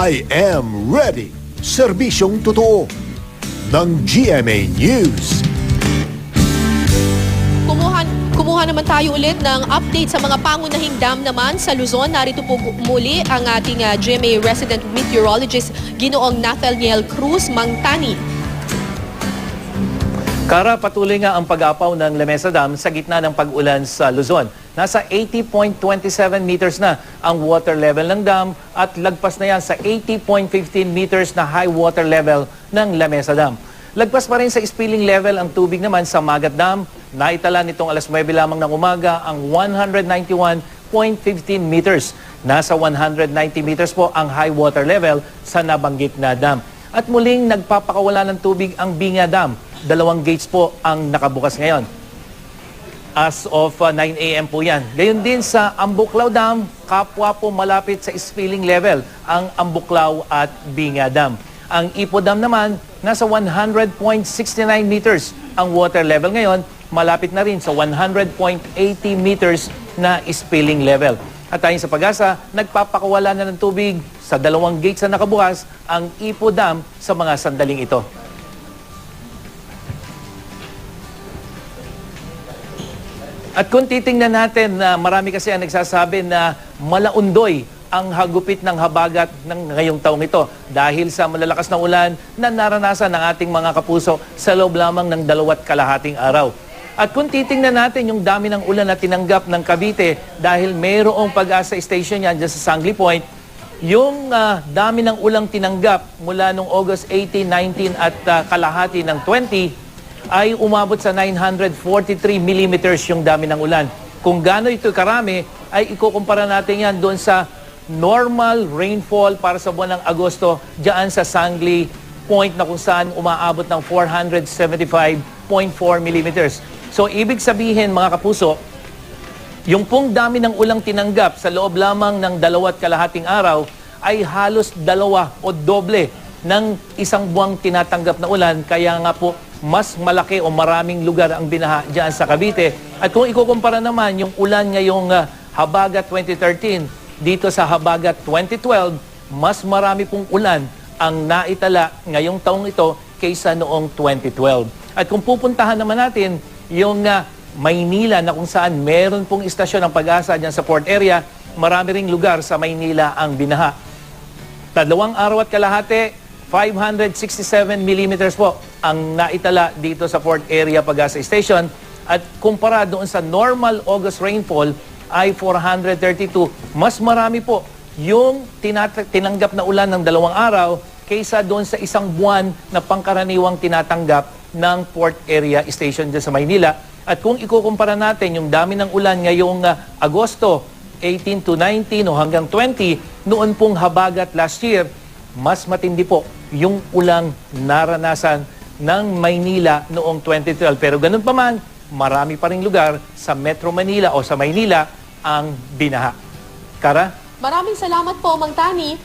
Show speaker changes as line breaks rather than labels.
I am ready. Serbisyong totoo ng GMA News.
Kumuha naman tayo ulit ng update sa mga pangunahing dam naman sa Luzon. Narito po muli ang ating GMA resident meteorologist, Ginoong Nathaniel Cruz Mangtani.
Kara, patuloy nga ang pag-apaw ng Lamesa Dam sa gitna ng pag-ulan sa Luzon. Nasa 80.27 meters na ang water level ng dam at lagpas na yan sa 80.15 meters na high water level ng Lamesa Dam. Lagpas pa rin sa spilling level ang tubig naman sa Magat Dam. Naitala nitong alas 9 lamang ng umaga ang 191.15 meters. Nasa 190 meters po ang high water level sa nabanggit na dam. At muling nagpapakawala ng tubig ang Binga Dam. 2 gates po ang nakabukas ngayon. As of 9 a.m. po yan. Gayon din sa Ambuklaw Dam, kapwa po malapit sa spilling level ang Ambuklaw at Binga Dam. Ang Ipo Dam naman, nasa 100.69 meters ang water level ngayon, malapit na rin sa 100.80 meters na spilling level. At ayon sa Pag-asa, nagpapakawala na ng tubig sa 2 gates na nakabukas ang Ipo Dam sa mga sandaling ito. At kung titingnan natin na marami kasi ang nagsasabi na malaundoy ang hagupit ng habagat ng ngayong taong ito dahil sa malalakas na ulan na naranasan ng ating mga kapuso sa loob lamang ng 2.5 araw. At kung titingnan natin yung dami ng ulan na tinanggap ng Cavite dahil mayroong Pag-asa station yan dyan sa Sangley Point, yung dami ng ulang tinanggap mula noong August 18, 19 at kalahati ng 20 ay umabot sa 943 millimeters yung dami ng ulan. Kung gaano ito karami, ay ikukumpara natin yan doon sa normal rainfall para sa buwan ng Agosto diyan sa Sangley Point na kung saan umaabot ng 475.4 millimeters. So ibig sabihin mga kapuso, yung pong dami ng ulang tinanggap sa loob lamang ng 2.5 araw ay halos 2 o doble ng isang buwang tinatanggap na ulan. Kaya nga po mas malaki o maraming lugar ang binaha diyan sa Cavite. At kung ikukumpara naman yung ulan ngayong Habagat 2013 dito sa Habagat 2012, mas marami pong ulan ang naitala ngayong taong ito kaysa noong 2012. At kung pupuntahan naman natin yung Maynila na kung saan meron pong istasyon ng Pag-asa diyan sa port area, marami ring lugar sa Maynila ang binaha. 2 araw at kalahati, 567 millimeters po ang naitala dito sa port area Pag-asa Station. At kumpara doon sa normal August rainfall ay 432. Mas marami po yung tinanggap na ulan ng 2 araw kaysa doon sa isang buwan na pangkaraniwang tinatanggap ng port area station dyan sa Maynila. At kung ikukumpara natin yung dami ng ulan ngayong Agosto 18 to 19 o hanggang 20, noon pong Habagat last year, mas matindi po yung ulang naranasan ng Maynila noong 2012. Pero ganun pa man, marami pa ring lugar sa Metro Manila o sa Maynila ang binaha. Kara?
Maraming salamat po, Mang Tani.